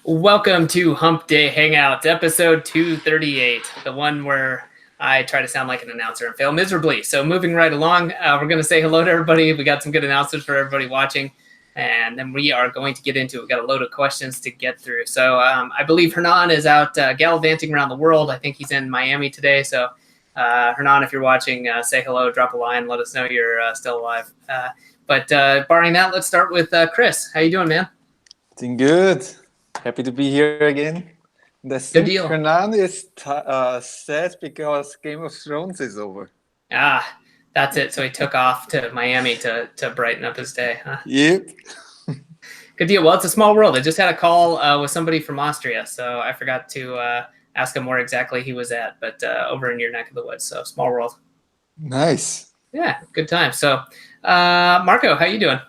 Welcome to Hump Day Hangouts, episode 238, the one where I try to sound like an announcer and fail miserably. So moving right along, we're going to say hello to everybody. We got some good announcers for everybody watching, and then we are going to get into it. We've got a load of questions to get through. So I believe Hernan is out gallivanting around the world. I think he's in Miami today. So Hernan, if you're watching, say hello, drop a line, let us know you're still alive. But barring that, let's start with Chris. How you doing, man? Doing good. Happy to be here again. I think Hernan is sad because Game of Thrones is over. Ah, that's it. So he took off to Miami to brighten up his day. Huh? Yep. Good deal. Well, it's a small world. I just had a call with somebody from Austria, so I forgot to ask him where exactly he was at, but over in your neck of the woods. So small world. Nice. Yeah, good time. So, Marco, how you doing?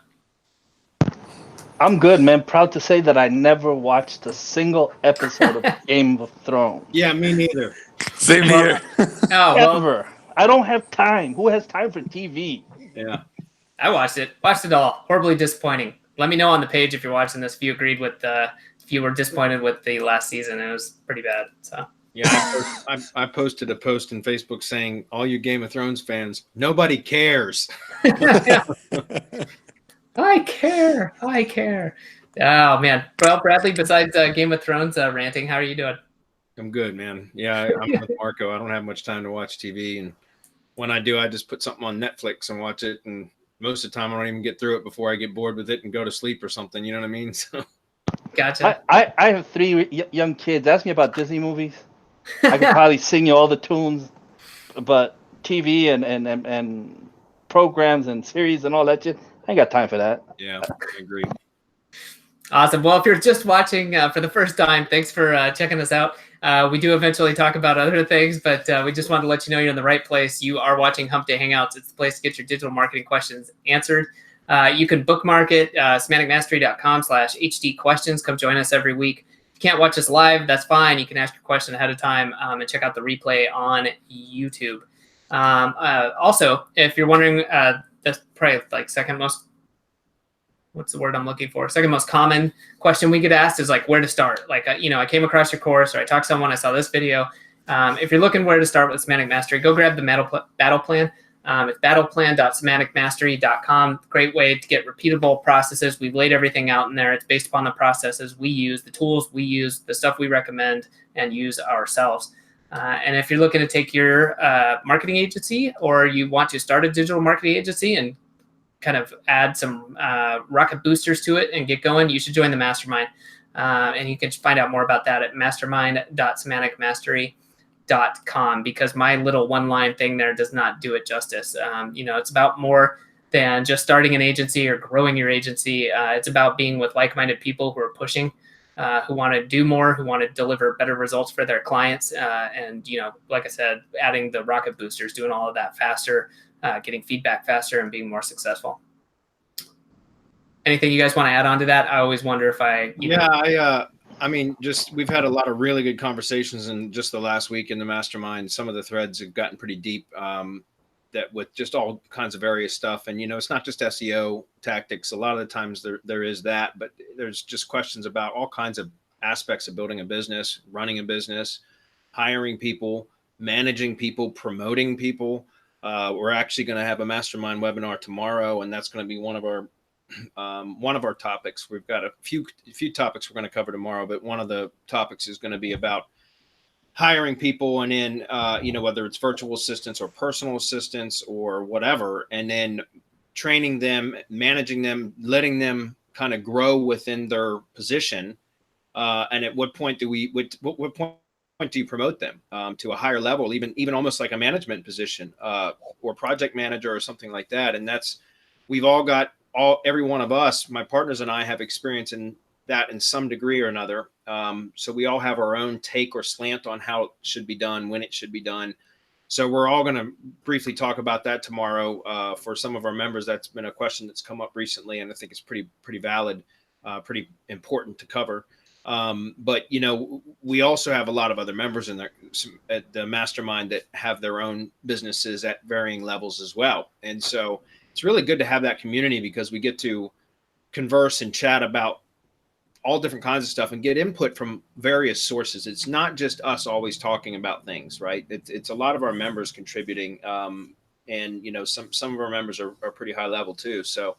I'm good, man. Proud to say that I never watched a single episode of Game of Thrones. Yeah, me neither. Same here. Ever. I don't have time. Who has time for TV? Yeah. I watched it. Watched it all. Horribly disappointing. Let me know on the page if you're watching this, if you agreed with, if you were disappointed with the last season. It was pretty bad. So. Yeah, I posted a post on Facebook saying, all you Game of Thrones fans, nobody cares. I care. Oh, man. Well, Bradley, besides Game of Thrones ranting, how are you doing? I'm good, man. Yeah, I'm with Marco. I don't have much time to watch TV. And when I do, I just put something on Netflix and watch it. And most of the time, I don't even get through it before I get bored with it and go to sleep or something. You know what I mean? So. Gotcha. I have three young kids. Ask me about Disney movies. I could probably sing you all the tunes. But TV and programs and series and all that shit, I ain't got time for that. Yeah, I agree. Awesome. Well, if you're just watching for the first time, thanks for checking us out. We do eventually talk about other things, but we just wanted to let you know you're in the right place. You are watching Hump Day Hangouts. It's the place to get your digital marketing questions answered. You can bookmark it, semanticmastery.com/HD questions. Come join us every week. If you can't watch us live, that's fine. You can ask your question ahead of time and check out the replay on YouTube. Also, if you're wondering, that's probably like second most common question we get asked is like where to start. Like, I came across your course or I talked to someone, I saw this video. If you're looking where to start with Semantic Mastery, go grab the battle plan. It's battleplan.semanticmastery.com. Great way to get repeatable processes. We've laid everything out in there. It's based upon the processes we use, the tools we use, the stuff we recommend and use ourselves. And if you're looking to take your marketing agency or you want to start a digital marketing agency and kind of add some rocket boosters to it and get going, you should join the mastermind. And you can find out more about that at mastermind.semanticmastery.com, because my little one-line thing there does not do it justice. It's about more than just starting an agency or growing your agency. It's about being with like-minded people who are pushing, who want to do more, who want to deliver better results for their clients. And, like I said, adding the rocket boosters, doing all of that faster, getting feedback faster and being more successful. Anything you guys want to add on to that? I always wonder if we've had a lot of really good conversations in just the last week in the mastermind. Some of the threads have gotten pretty deep, that with just all kinds of various stuff. And, it's not just SEO tactics. A lot of the times there is that, but there's just questions about all kinds of aspects of building a business, running a business, hiring people, managing people, promoting people. We're actually going to have a mastermind webinar tomorrow, and that's going to be one of our topics. We've got a few topics we're going to cover tomorrow, but one of the topics is going to be about hiring people, and then whether it's virtual assistants or personal assistants or whatever, and then training them, managing them, letting them kind of grow within their position. And at what point do what point do you promote them to a higher level, even almost like a management position or project manager or something like that? And every one of us, my partners and I, have experience in that in some degree or another. So we all have our own take or slant on how it should be done, when it should be done. So we're all going to briefly talk about that tomorrow. For some of our members, that's been a question that's come up recently, and I think it's pretty valid, pretty important to cover. But we also have a lot of other members at the mastermind that have their own businesses at varying levels as well. And so it's really good to have that community, because we get to converse and chat about all different kinds of stuff and get input from various sources. It's not just us always talking about things, right? It's a lot of our members contributing. And, you know, some of our members are pretty high level too. So,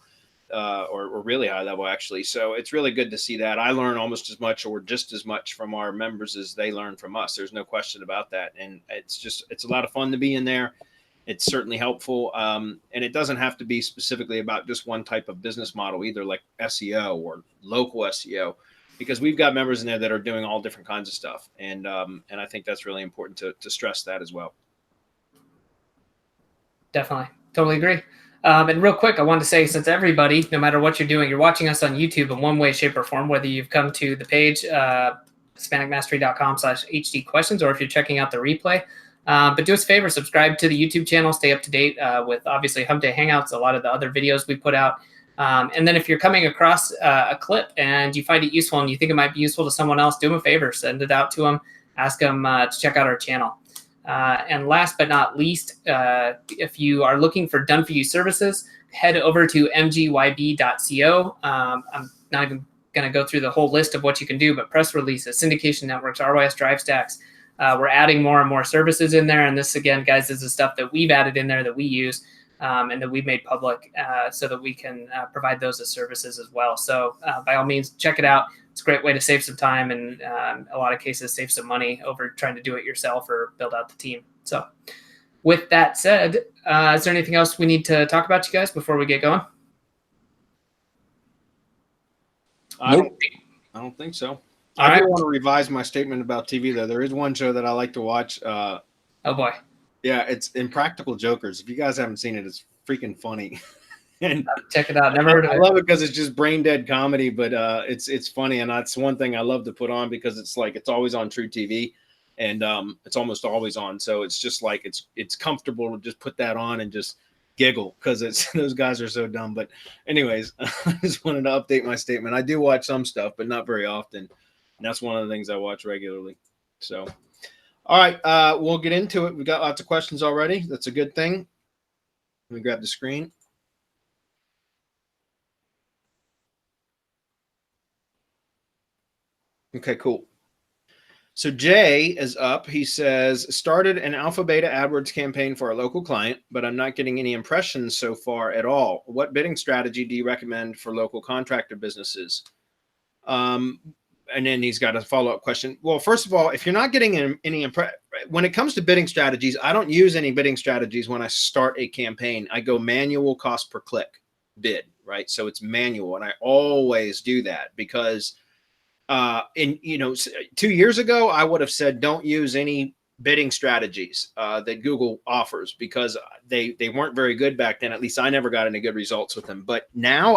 or really high level actually. So it's really good to see that. I learn almost as much or just as much from our members as they learn from us. There's no question about that. And it's a lot of fun to be in there. It's certainly helpful. And it doesn't have to be specifically about just one type of business model, either like SEO or local SEO, because we've got members in there that are doing all different kinds of stuff. And I think that's really important to stress that as well. Definitely. Totally agree. And real quick, I wanted to say, since everybody, no matter what you're doing, you're watching us on YouTube in one way, shape, or form, whether you've come to the page, semanticmastery.com/HD questions, or if you're checking out the replay. But do us a favor, subscribe to the YouTube channel, stay up to date with obviously Hump Day Hangouts, a lot of the other videos we put out. And then if you're coming across a clip and you find it useful and you think it might be useful to someone else, do them a favor, send it out to them, ask them to check out our channel. And last but not least, if you are looking for done-for-you services, head over to mgyb.co. I'm not even going to go through the whole list of what you can do, but press releases, syndication networks, ROS drive stacks. We're adding more and more services in there. And this, again, guys, is the stuff that we've added in there that we use and that we've made public so that we can provide those as services as well. So by all means, check it out. It's a great way to save some time and a lot of cases save some money over trying to do it yourself or build out the team. So with that said, is there anything else we need to talk about, you guys, before we get going? I don't think so. I do want to revise my statement about TV, though. There is one show that I like to watch. Oh, boy. Yeah, it's Impractical Jokers. If you guys haven't seen it, it's freaking funny. And check it out. Never heard of it. I love it because it's just brain dead comedy, but it's funny, and that's one thing I love to put on because it's like it's always on True TV, and it's almost always on. So it's just like it's comfortable to just put that on and just giggle because it's those guys are so dumb. But anyways, I just wanted to update my statement. I do watch some stuff, but not very often, and that's one of the things I watch regularly. So, all right, we'll get into it. We got lots of questions already. That's a good thing. Let me grab the screen. Okay, cool. So Jay is up. He says, started an alpha beta AdWords campaign for a local client, but I'm not getting any impressions so far at all. What bidding strategy do you recommend for local contractor businesses? And then he's got a follow-up question. Well, first of all, if you're not getting any when it comes to bidding strategies, I don't use any bidding strategies when I start a campaign. I go manual cost per click bid, right? So it's manual, and I always do that because and 2 years ago, I would have said, don't use any bidding strategies that Google offers because they weren't very good back then. At least I never got any good results with them. But now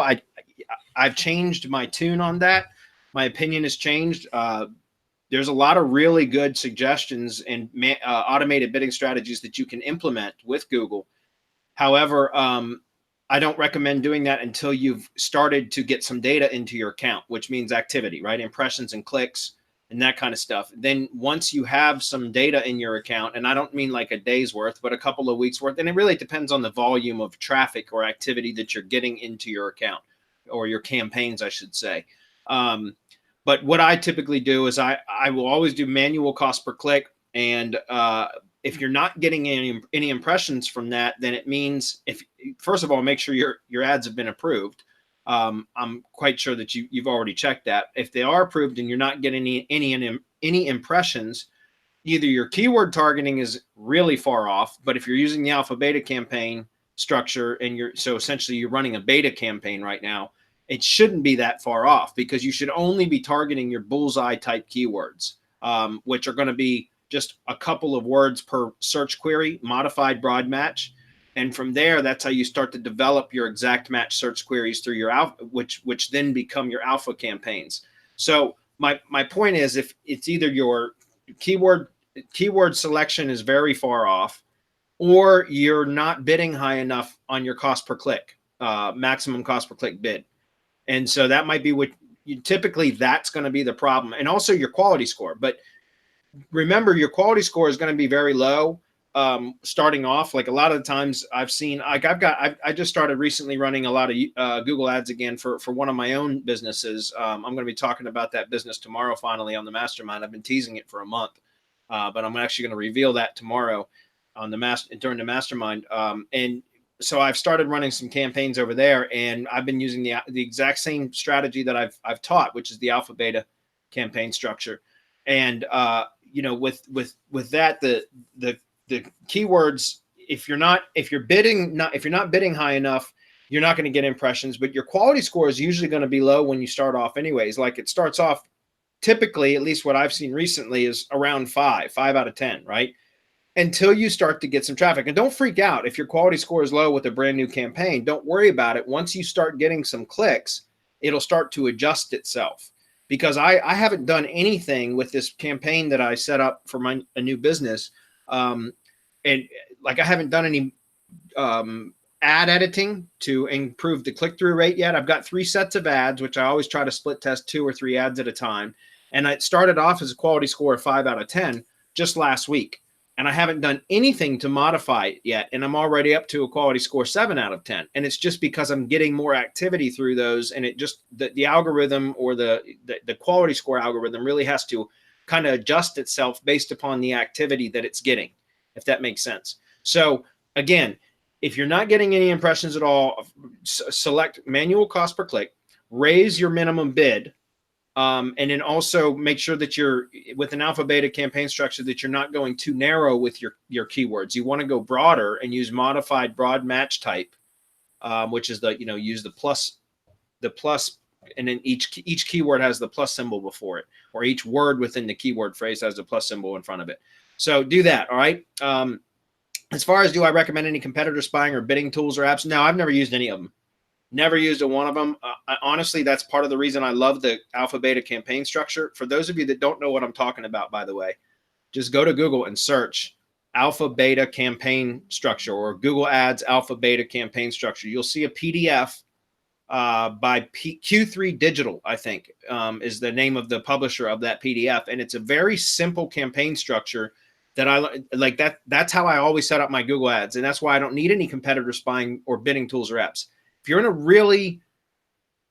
I've changed my tune on that. My opinion has changed. There's a lot of really good suggestions and automated bidding strategies that you can implement with Google. However, I don't recommend doing that until you've started to get some data into your account, which means activity, right? Impressions and clicks and that kind of stuff. Then once you have some data in your account, and I don't mean like a day's worth, but a couple of weeks worth, and it really depends on the volume of traffic or activity that you're getting into your account or your campaigns, I should say. But what I typically do is I will always do manual cost per click. And if you're not getting any impressions from that, then it means first of all, make sure your ads have been approved. I'm quite sure that you've already checked that. If they are approved and you're not getting any impressions, either your keyword targeting is really far off, but if you're using the alpha beta campaign structure and so essentially you're running a beta campaign right now, it shouldn't be that far off because you should only be targeting your bullseye type keywords, which are going to be just a couple of words per search query, modified broad match. And from there, that's how you start to develop your exact match search queries through your alpha, which then become your alpha campaigns. So my point is, if it's either your keyword selection is very far off, or you're not bidding high enough on your cost per click, maximum cost per click bid. And so that might be what typically that's going to be the problem. And also your quality score. But remember, your quality score is going to be very low starting off, like a lot of the times I've seen, like I just started recently running a lot of Google ads again for one of my own businesses. I'm going to be talking about that business tomorrow, finally, on the mastermind. I've been teasing it for a month, but I'm actually going to reveal that tomorrow on the during the mastermind. And so I've started running some campaigns over there, and I've been using the exact same strategy that I've taught, which is the alpha beta campaign structure. And you know, with that, the keywords, if you're not bidding high enough, you're not going to get impressions, but your quality score is usually going to be low when you start off anyways. Like it starts off typically, at least what I've seen recently, is around 5 out of 10, right? Until you start to get some traffic. And don't freak out if your quality score is low with a brand new campaign. Don't worry about it. Once you start getting some clicks, it'll start to adjust itself. Because I haven't done anything with this campaign that I set up for a new business. And like I haven't done any ad editing to improve the click-through rate yet. I've got 3 sets of ads, which I always try to split test 2 or 3 ads at a time. And I started off as a quality score of 5 out of 10 just last week. And I haven't done anything to modify it yet. And I'm already up to a quality score 7 out of 10. And it's just because I'm getting more activity through those. And it just, the algorithm, or the quality score algorithm, really has to kind of adjust itself based upon the activity that it's getting, if that makes sense. So again, if you're not getting any impressions at all, select manual cost per click, raise your minimum bid. And then also make sure that you're, with an alpha beta campaign structure, that you're not going too narrow with your keywords. You want to go broader and use modified broad match type, which is use the plus, and then each keyword has the plus symbol before it, or each word within the keyword phrase has the plus symbol in front of it. So do that. All right. As far as, do I recommend any competitor spying or bidding tools or apps? No, I've never used any of them. Never used one of them. Honestly, that's part of the reason I love the alpha beta campaign structure. For those of you that don't know what I'm talking about, by the way, just go to Google and search alpha beta campaign structure, or Google Ads alpha beta campaign structure. You'll see a PDF by Q3 Digital, I think, is the name of the publisher of that PDF. And it's a very simple campaign structure that I like. That's how I always set up my Google Ads. And that's why I don't need any competitor spying or bidding tools or apps. If you're in a really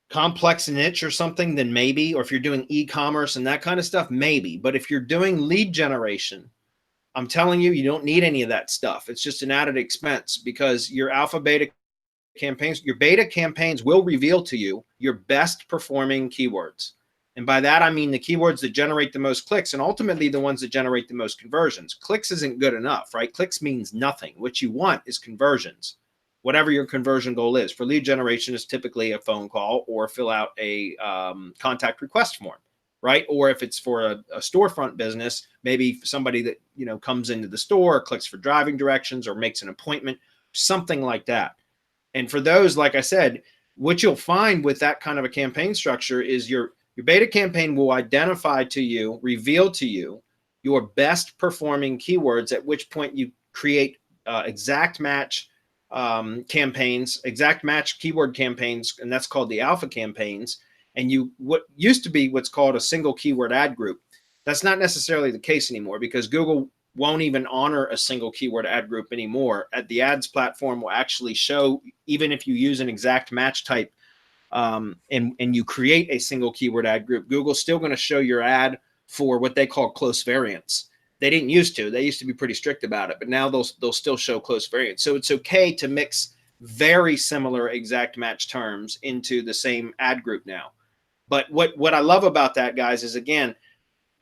complex niche or something, then maybe, or if you're doing e-commerce and that kind of stuff, maybe. But if you're doing lead generation, I'm telling you, you don't need any of that stuff. It's just an added expense, because your alpha beta campaigns, your beta campaigns will reveal to you your best performing keywords. And by that, I mean the keywords that generate the most clicks, and ultimately the ones that generate the most conversions. Clicks isn't good enough, right? Clicks means nothing. What you want is conversions. Whatever your conversion goal is. For lead generation, is typically a phone call or fill out a contact request form, right? Or if it's for a storefront business, maybe somebody that comes into the store, clicks for driving directions, or makes an appointment, something like that. And for those, like I said, what you'll find with that kind of a campaign structure is your beta campaign will identify to you, reveal to you your best performing keywords, at which point you create exact match campaigns, exact match keyword campaigns, and that's called the alpha campaigns. And what used to be what's called a single keyword ad group, that's not necessarily the case anymore, because Google won't even honor a single keyword ad group anymore. At the ads platform will actually show, even if you use an exact match type and you create a single keyword ad group, Google's still going to show your ad for what they call close variants. They didn't used to. They used to be pretty strict about it, but now they'll still show close variants. So it's okay to mix very similar exact match terms into the same ad group now. But what I love about that, guys, is, again,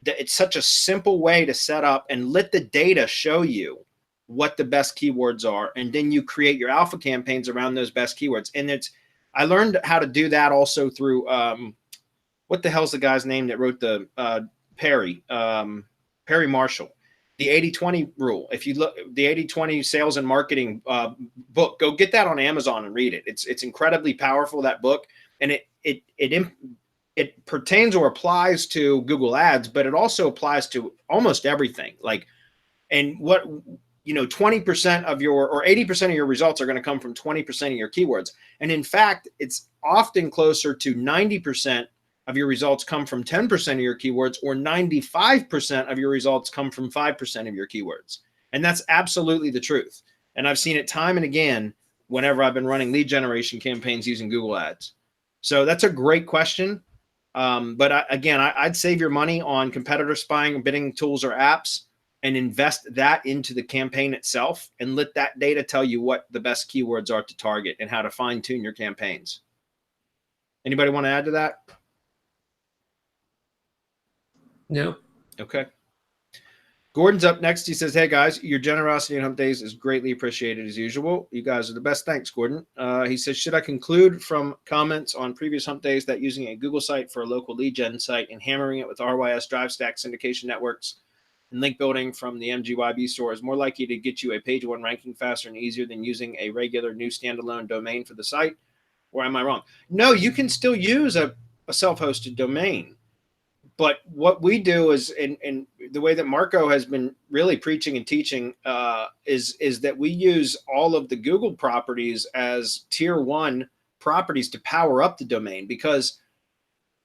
that it's such a simple way to set up and let the data show you what the best keywords are, and then you create your alpha campaigns around those best keywords. And I learned how to do that also through what the hell's the guy's name that wrote the Perry Marshall, the 80-20 rule. If you look, the 80-20 sales and marketing book, go get that on Amazon and read it. It's incredibly powerful, that book. And it pertains or applies to Google Ads, but it also applies to almost everything. Like, and 20% of or 80% of your results are going to come from 20% of your keywords. And in fact, it's often closer to 90% of your results come from 10% of your keywords, or 95% of your results come from 5% of your keywords. And that's absolutely the truth. And I've seen it time and again whenever I've been running lead generation campaigns using Google Ads. So that's a great question. But I'd save your money on competitor spying, bidding tools or apps, and invest that into the campaign itself, and let that data tell you what the best keywords are to target and how to fine tune your campaigns. Anybody want to add to that? No. Okay. Gordon's up next. He says, hey guys, your generosity in Hump Days is greatly appreciated as usual. You guys are the best. Thanks, Gordon. He says, should I conclude from comments on previous Hump Days that using a Google site for a local lead gen site and hammering it with RYS, drive stack, syndication networks, and link building from the MGYB store is more likely to get you a page one ranking faster and easier than using a regular new standalone domain for the site? Or am I wrong? No, you can still use a self-hosted domain. But what we do is, and the way that Marco has been really preaching and teaching is that we use all of the Google properties as tier one properties to power up the domain, because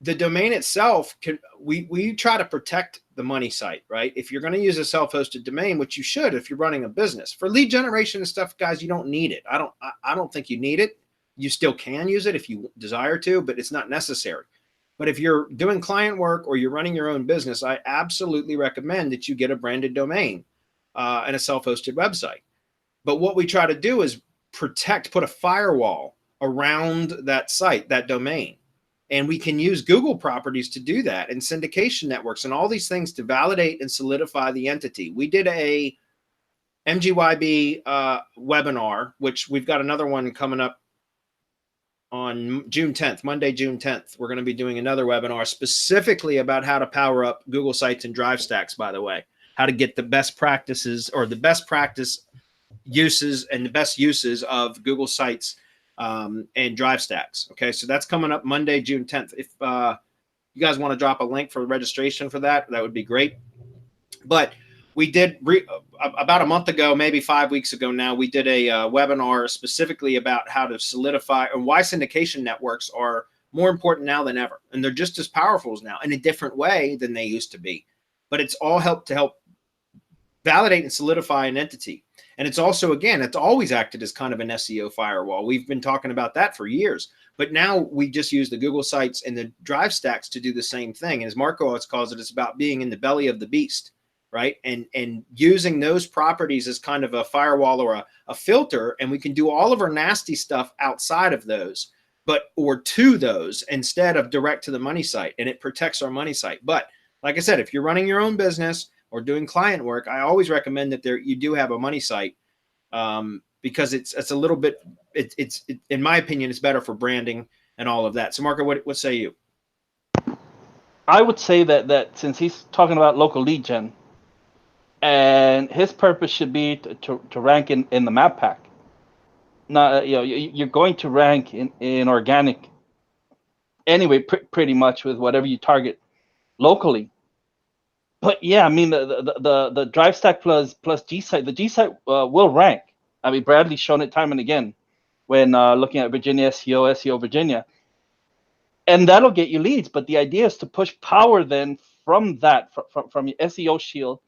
the domain itself we try to protect the money site, right? If you're going to use a self-hosted domain, which you should if you're running a business, for lead generation and stuff, guys, you don't need it. I don't think you need it. You still can use it if you desire to, but it's not necessary. But if you're doing client work or you're running your own business, I absolutely recommend that you get a branded domain and a self-hosted website. But what we try to do is put a firewall around that site, that domain. And we can use Google properties to do that, and syndication networks and all these things to validate and solidify the entity. We did a MGYB webinar, which we've got another one coming up on June 10th, Monday, June 10th. We're going to be doing another webinar specifically about how to power up Google Sites and Drive Stacks, by the way, how to get the best practices or the best practice uses and the best uses of Google Sites and Drive Stacks. Okay, so that's coming up Monday, June 10th. If you guys want to drop a link for registration for that, that would be great. But we did about a month ago, maybe 5 weeks ago now, we did a webinar specifically about how to solidify and why syndication networks are more important now than ever. And they're just as powerful as now in a different way than they used to be. But it's all help validate and solidify an entity. And it's also, again, it's always acted as kind of an SEO firewall. We've been talking about that for years. But now we just use the Google Sites and the Drive Stacks to do the same thing. And as Marco always calls it, it's about being in the belly of the beast. Right. And using those properties as kind of a firewall or a filter. And we can do all of our nasty stuff outside of those, or to those instead of direct to the money site. And it protects our money site. But like I said, if you're running your own business or doing client work, I always recommend that you do have a money site because it's a little bit, in my opinion, it's better for branding and all of that. So Marco, what say you? I would say that since he's talking about local lead gen, and his purpose should be to rank in the map pack. Now, you're going to rank in organic anyway, pretty much with whatever you target locally. But yeah, I mean the Drive Stack plus G site, the G site will rank. I mean, Bradley's shown it time and again when looking at Virginia SEO Virginia, and that'll get you leads. But the idea is to push power then from that from your SEO shield.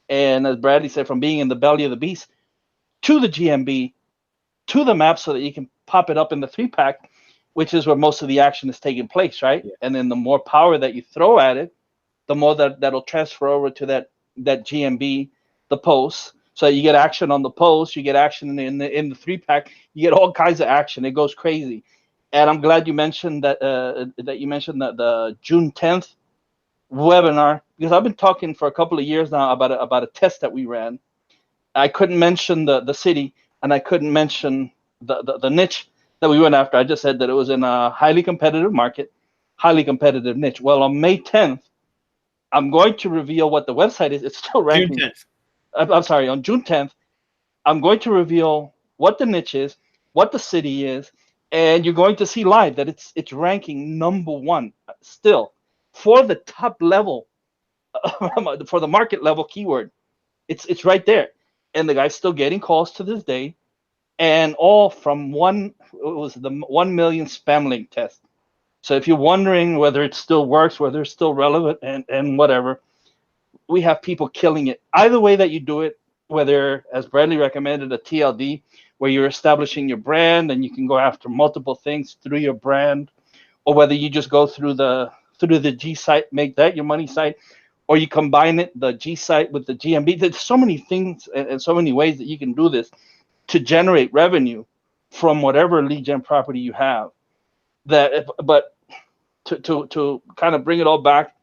And as Bradley said, from being in the belly of the beast to the GMB, to the map, so that you can pop it up in the 3-pack, which is where most of the action is taking place, right? Yeah. And then the more power that you throw at it, the more that'll transfer over to that GMB, the post. So you get action on the post, you get action in the 3-pack, you get all kinds of action. It goes crazy. And I'm glad you mentioned that the June 10th webinar, because I've been talking for a couple of years now about a test that we ran. I couldn't mention the city, and I couldn't mention the niche that we went after. I just said that it was in a highly competitive market, highly competitive niche. Well, on May 10th, I'm going to reveal what the website is. It's still ranking. June 10th. I'm sorry, on June 10th, I'm going to reveal what the niche is, what the city is, and you're going to see live that it's ranking #1 still. For the top level, for the market level keyword, it's right there, and the guy's still getting calls to this day, and all from the 1 million spam link test. So if you're wondering whether it still works, whether it's still relevant, and whatever, we have people killing it. Either way that you do it, whether, as Bradley recommended, a TLD, where you're establishing your brand and you can go after multiple things through your brand, or whether you just go through the G site, make that your money site, or you combine it, the G site with the GMB. There's so many things and so many ways that you can do this to generate revenue from whatever lead gen property you have. But to kind of bring it all back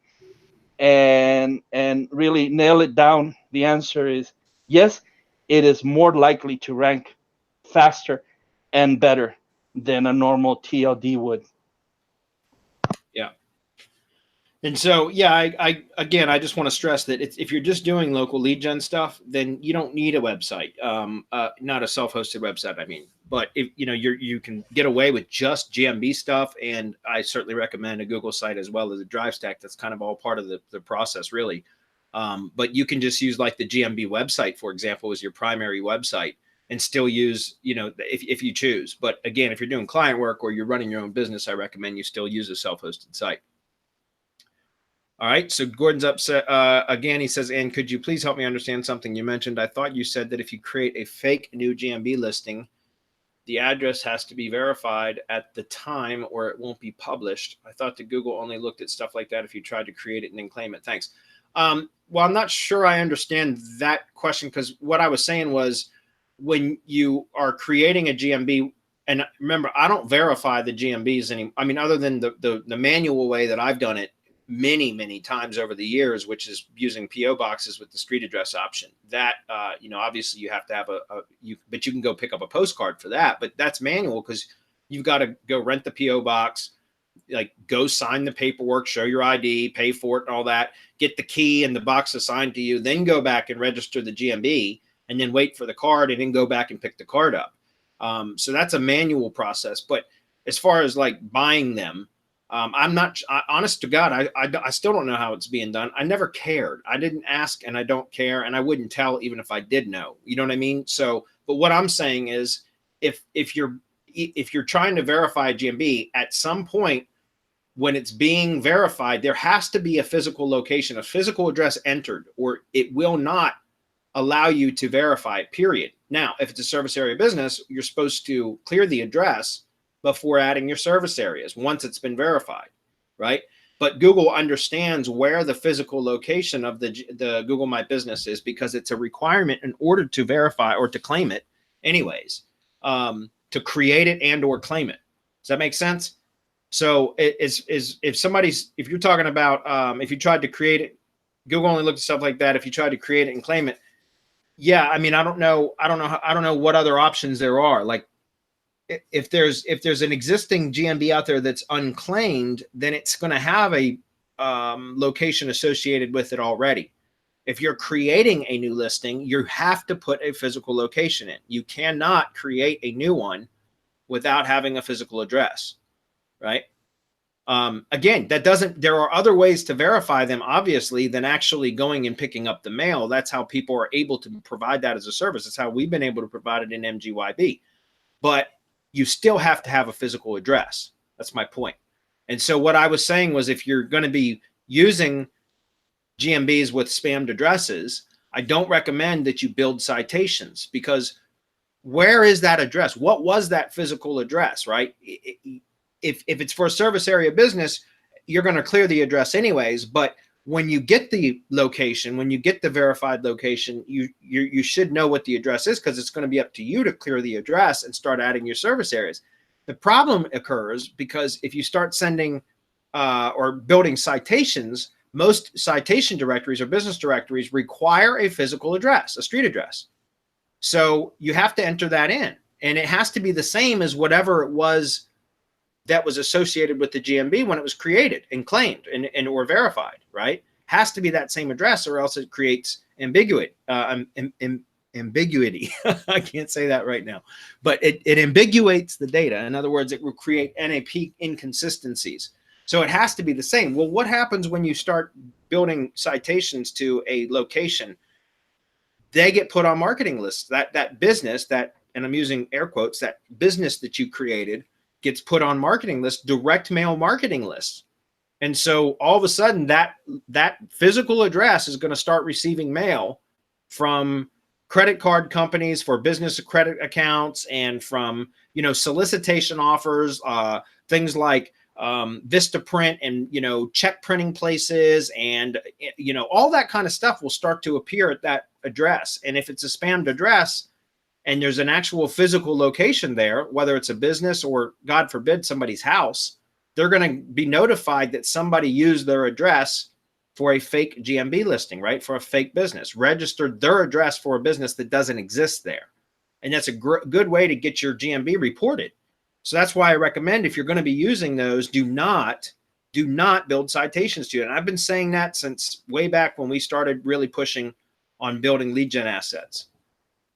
and really nail it down, the answer is yes, it is more likely to rank faster and better than a normal TLD would. Yeah. And so, yeah, I just want to stress that if you're just doing local lead gen stuff, then you don't need a website, not a self-hosted website. I mean, but if you can get away with just GMB stuff, and I certainly recommend a Google site as well as a Drive Stack. That's kind of all part of the process, really. But you can just use like the GMB website, for example, as your primary website, and still use, if you choose. But again, if you're doing client work or you're running your own business, I recommend you still use a self-hosted site. All right, so Gordon's upset again. He says, "And could you please help me understand something you mentioned? I thought you said that if you create a fake new GMB listing, the address has to be verified at the time or it won't be published. I thought that Google only looked at stuff like that if you tried to create it and then claim it. Thanks." Well, I'm not sure I understand that question, because what I was saying was when you are creating a GMB, and remember, I don't verify the GMBs anymore. I mean, other than the manual way that I've done it many times over the years, which is using PO boxes with the street address option. That obviously you have to have but you can go pick up a postcard for that, but that's manual because you've got to go rent the PO box, like go sign the paperwork, show your ID, pay for it and all that, get the key and the box assigned to you, then go back and register the GMB and then wait for the card and then go back and pick the card up. So that's a manual process. But as far as like buying them, I'm not, honest to God, I still don't know how it's being done. I never cared. I didn't ask and I don't care. And I wouldn't tell even if I did know, you know what I mean? So, but what I'm saying is if you're trying to verify GMB, at some point when it's being verified, there has to be a physical location, a physical address entered, or it will not allow you to verify it, period. Now, if it's a service area business, you're supposed to clear the address before adding your service areas once it's been verified, right? But Google understands where the physical location of the Google My Business is, because it's a requirement in order to verify or to claim it anyways, to create it and or claim it. Does that make sense? So if you're talking about, if you tried to create it, Google only looked at stuff like that. If you tried to create it and claim it, yeah, I mean, I don't know what other options there are. Like, if there's an existing GMB out there that's unclaimed, then it's going to have a location associated with it already. If you're creating a new listing, you have to put a physical location in. You cannot create a new one without having a physical address, right? Again, there are other ways to verify them, obviously, than actually going and picking up the mail. That's how people are able to provide that as a service. That's how we've been able to provide it in MGYB. But you still have to have a physical address. That's my point. And so what I was saying was, if you're going to be using GMBs with spammed addresses, I don't recommend that you build citations, because where is that address? What was that physical address, right? If it's for a service area business, you're going to clear the address anyways. But when you get the location, when you get the verified location, you should know what the address is, because it's going to be up to you to clear the address and start adding your service areas. The problem occurs because if you start sending or building citations, most citation directories or business directories require a physical address, a street address. So you have to enter that in, and it has to be the same as whatever it was that was associated with the GMB when it was created and claimed and or verified, right? Has to be that same address, or else it creates ambiguity. Ambiguity. I can't say that right now, but it ambiguates the data. In other words, it will create NAP inconsistencies. So it has to be the same. Well, what happens when you start building citations to a location? They get put on marketing lists. That business, and I'm using air quotes, that business that you created gets put on marketing lists, direct mail marketing lists. And so all of a sudden that physical address is going to start receiving mail from credit card companies for business credit accounts, and from, you know, solicitation offers, things like Vistaprint and, you know, check printing places, and, you know, all that kind of stuff will start to appear at that address. And if it's a spammed address and there's an actual physical location there, whether it's a business or, God forbid, somebody's house, they're going to be notified that somebody used their address for a fake GMB listing, right? For a fake business, registered their address for a business that doesn't exist there. And that's a good way to get your GMB reported. So that's why I recommend, if you're going to be using those, do not build citations to it. And I've been saying that since way back when we started really pushing on building lead gen assets.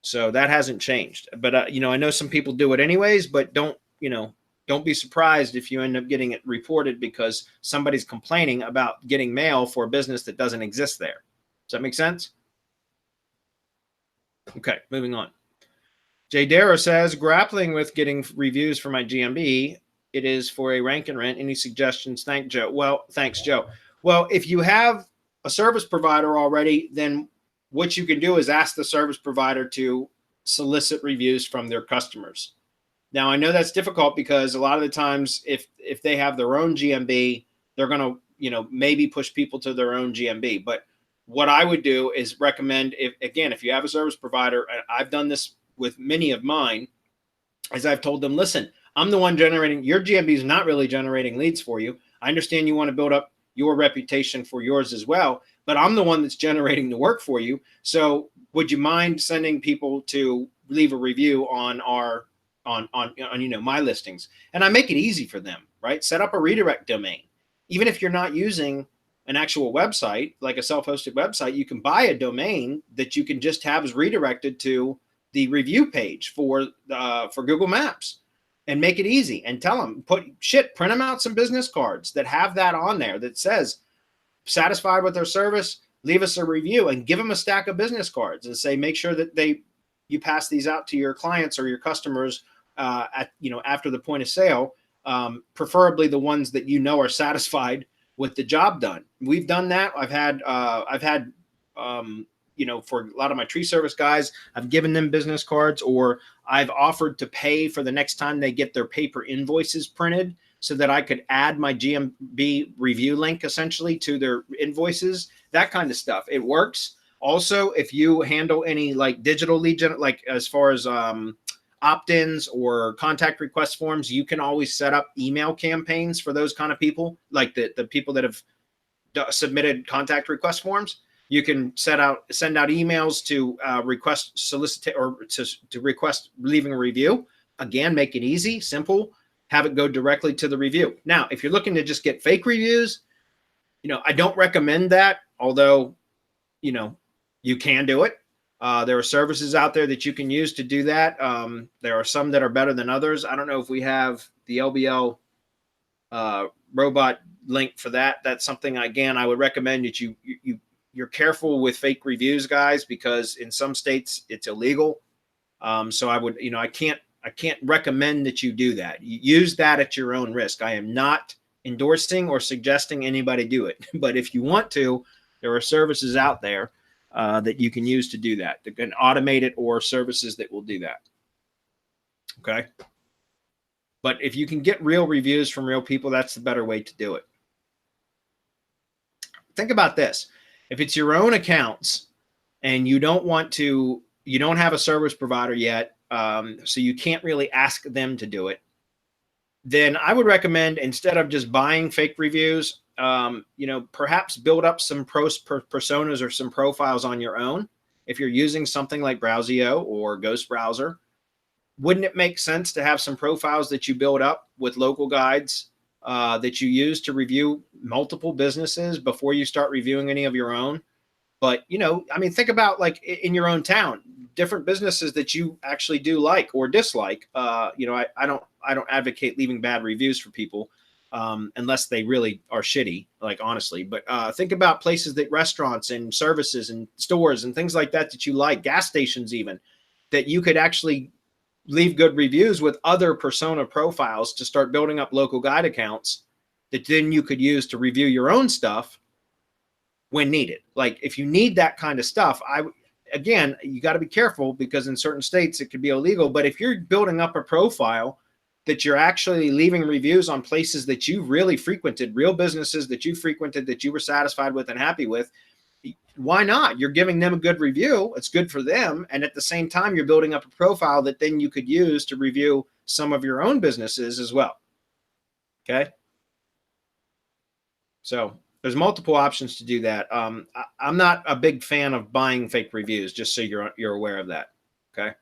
So that hasn't changed. But, you know, I know some people do it anyways, but don't be surprised if you end up getting it reported because somebody's complaining about getting mail for a business that doesn't exist there. Does that make sense? Okay, moving on. Jay Darrow says, grappling with getting reviews for my GMB. It is for a rank and rent. Any suggestions? Thanks, Joe. Well, thanks, Joe. Well, if you have a service provider already, then what you can do is ask the service provider to solicit reviews from their customers. Now, I know that's difficult because a lot of the times if they have their own GMB, they're going to, you know, maybe push people to their own GMB. But what I would do is recommend, if you have a service provider, and I've done this with many of mine, as I've told them, listen, I'm the one generating, your GMB is not really generating leads for you. I understand you want to build up your reputation for yours as well, but I'm the one that's generating the work for you. So would you mind sending people to leave a review on our on you know, my listings? And I make it easy for them, right? Set up a redirect domain. Even if you're not using an actual website, like a self-hosted website, you can buy a domain that you can just have as redirected to the review page for Google Maps, and make it easy, and tell them, print them out some business cards that have that on there that says, satisfied with their service, leave us a review, and give them a stack of business cards and say, make sure that you pass these out to your clients or your customers after the point of sale, preferably the ones that you know are satisfied with the job done. We've done that. I've had for a lot of my tree service guys, I've given them business cards, or I've offered to pay for the next time they get their paper invoices printed so that I could add my GMB review link essentially to their invoices, that kind of stuff. It works. Also, if you handle any like digital lead gen, like as far as opt-ins or contact request forms, you can always set up email campaigns for those kind of people, like the people that have submitted contact request forms. You can send out emails to to request leaving a review. Again, make it easy, simple, have it go directly to the review. Now, if you're looking to just get fake reviews, I don't recommend that, although, you can do it. There are services out there that you can use to do that. There are some that are better than others. I don't know if we have the LBL robot link for that. That's something, again, I would recommend that you're careful with fake reviews, guys, because in some states it's illegal. So I would, I can't recommend that you do that. You use that at your own risk. I am not endorsing or suggesting anybody do it, but if you want to, there are services out there that you can use to do that. They can automate it, or services that will do that. Okay. But if you can get real reviews from real people, that's the better way to do it. Think about this. If it's your own accounts and you don't have a service provider yet, so you can't really ask them to do it, then I would recommend, instead of just buying fake reviews, perhaps build up some personas or some profiles on your own. If you're using something like Browsio or Ghost Browser, wouldn't it make sense to have some profiles that you build up with local guides that you use to review multiple businesses before you start reviewing any of your own? But, think about, like, in your own town, different businesses that you actually do like or dislike. I don't advocate leaving bad reviews for people unless they really are shitty, like, honestly. But think about places, that restaurants and services and stores and things like that you like, gas stations even, that you could actually leave good reviews with other persona profiles to start building up local guide accounts that then you could use to review your own stuff when needed. Like, if you need that kind of stuff, again, you got to be careful because in certain states it could be illegal. But if you're building up a profile that you're actually leaving reviews on places that you really frequented, real businesses that you frequented, that you were satisfied with and happy with, why not? You're giving them a good review. It's good for them. And at the same time, you're building up a profile that then you could use to review some of your own businesses as well. Okay. So there's multiple options to do that. I'm not a big fan of buying fake reviews, just so you're aware of that. Okay.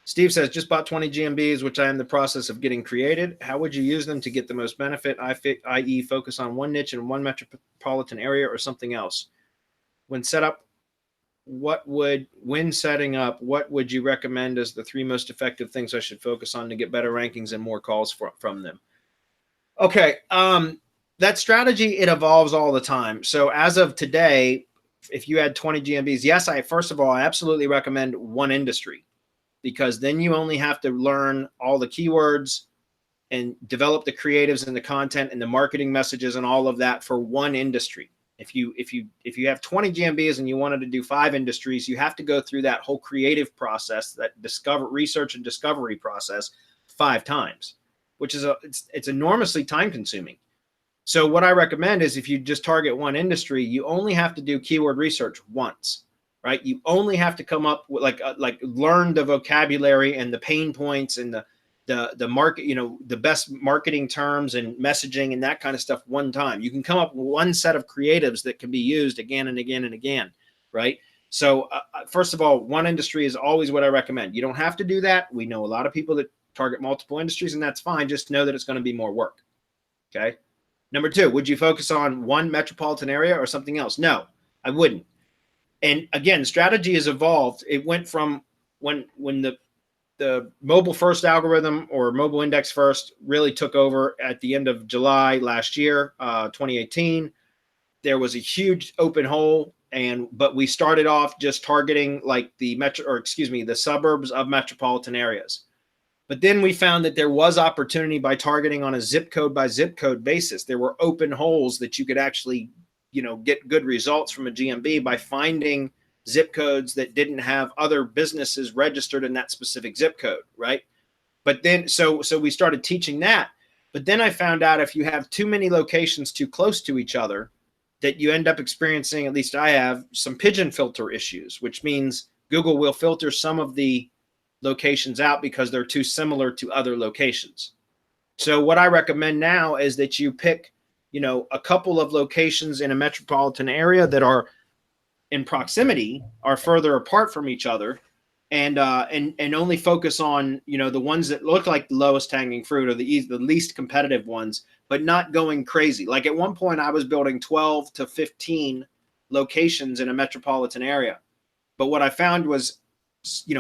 Steve says, just bought 20 GMBs, which I am in the process of getting created. How would you use them to get the most benefit, i.e. focus on one niche in one metropolitan area or something else? When setting up, what would you recommend as the 3 most effective things I should focus on to get better rankings and more calls from them? Okay. That strategy, it evolves all the time. So as of today, if you had 20 GMBs, yes, first of all, I absolutely recommend one industry, because then you only have to learn all the keywords and develop the creatives and the content and the marketing messages and all of that for one industry. If you have 20 GMBs and you wanted to do 5 industries, you have to go through that whole creative process, that research and discovery process 5 times, which is it's enormously time consuming. So what I recommend is, if you just target one industry, you only have to do keyword research once. Right? You only have to come up with like learn the vocabulary and the pain points and the market, the best marketing terms and messaging and that kind of stuff one time. You can come up with one set of creatives that can be used again and again and again. Right? So first of all, one industry is always what I recommend. You don't have to do that. We know a lot of people that target multiple industries, and that's fine. Just know that it's going to be more work. Okay. Number 2, would you focus on one metropolitan area or something else? No, I wouldn't. And again, strategy has evolved. It went from when the mobile first algorithm, or mobile index first, really took over at the end of July last year, 2018. There was a huge open hole, but we started off just targeting like the suburbs of metropolitan areas. But then we found that there was opportunity by targeting on a zip code by zip code basis. There were open holes that you could actually get good results from a GMB by finding zip codes that didn't have other businesses registered in that specific zip code, right? But then, so we started teaching that. But then I found out if you have too many locations too close to each other, that you end up experiencing, at least I have, some pigeon filter issues, which means Google will filter some of the locations out because they're too similar to other locations. So what I recommend now is that you pick a couple of locations in a metropolitan area that are in proximity, are further apart from each other, and only focus on the ones that look like the lowest hanging fruit, or the least competitive ones, but not going crazy. Like at one point I was building 12 to 15 locations in a metropolitan area, but what I found was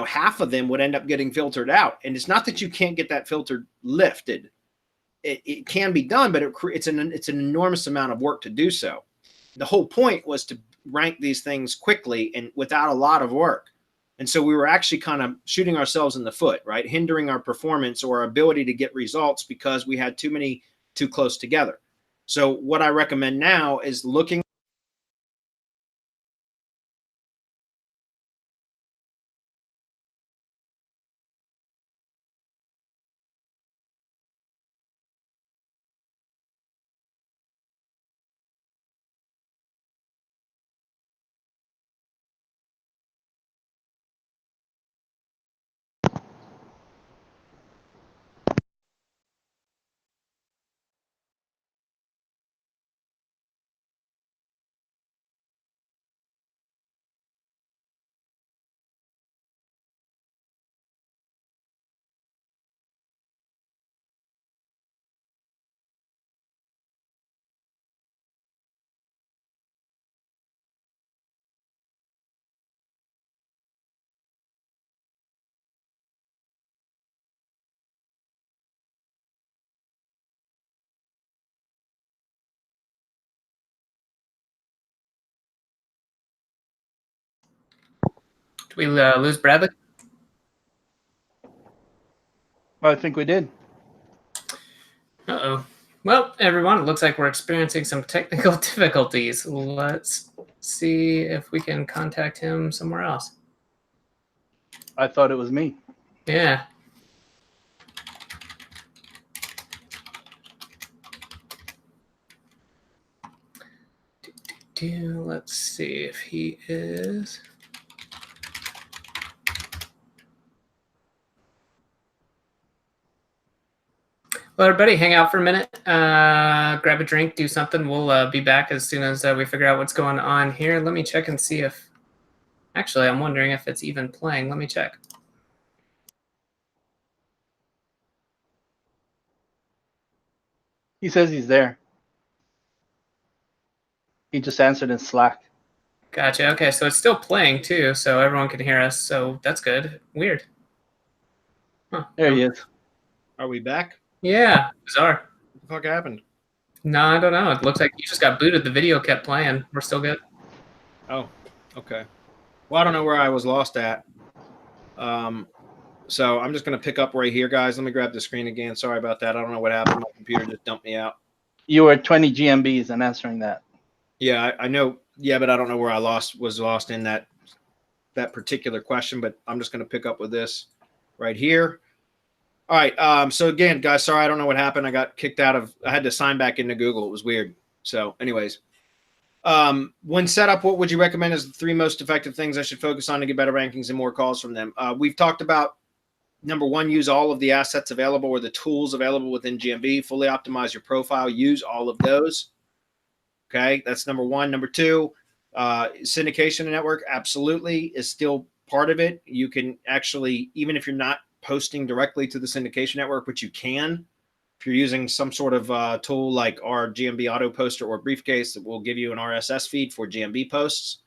half of them would end up getting filtered out. And it's not that you can't get that filter lifted. It can be done, but it's an enormous amount of work to do so. The whole point was to rank these things quickly and without a lot of work. And so we were actually kind of shooting ourselves in the foot, right? Hindering our performance or our ability to get results because we had too close together. So what I recommend now is looking Did we lose Bradley? I think we did. Uh-oh. Well, everyone, it looks like we're experiencing some technical difficulties. Let's see if we can contact him somewhere else. I thought it was me. Yeah. Let's see if he is. Well, everybody, hang out for a minute, grab a drink, do something. We'll be back as soon as we figure out what's going on here. Let me check and see if, actually, I'm wondering if it's even playing. Let me check. He says he's there. He just answered in Slack. Gotcha. Okay, so it's still playing too, so everyone can hear us. So that's good. Weird. Huh. There he is. Are we back? Yeah, bizarre. What the fuck happened? No, I don't know. It looks like you just got booted. The video kept playing. We're still good. Oh, okay. Well, I don't know where I was lost at. So I'm just going to pick up right here, guys. Let me grab the screen again. Sorry about that. I don't know what happened. My computer just dumped me out. You were 20 GMBs and answering that. Yeah, I know. Yeah, but I don't know where I was lost in that particular question. But I'm just going to pick up with this right here. All right. So again, guys, sorry, I don't know what happened. I got kicked out of. I had to sign back into Google. It was weird. So, anyways, when set up, what would you recommend as the 3 most effective things I should focus on to get better rankings and more calls from them? We've talked about number 1, use all of the assets available or the tools available within GMB. Fully optimize your profile. Use all of those. Okay, that's number 1. Number 2, syndication network absolutely is still part of it. You can actually, even if you're not posting directly to the syndication network, which you can, if you're using some sort of tool like our GMB auto poster or briefcase that will give you an RSS feed for GMB posts.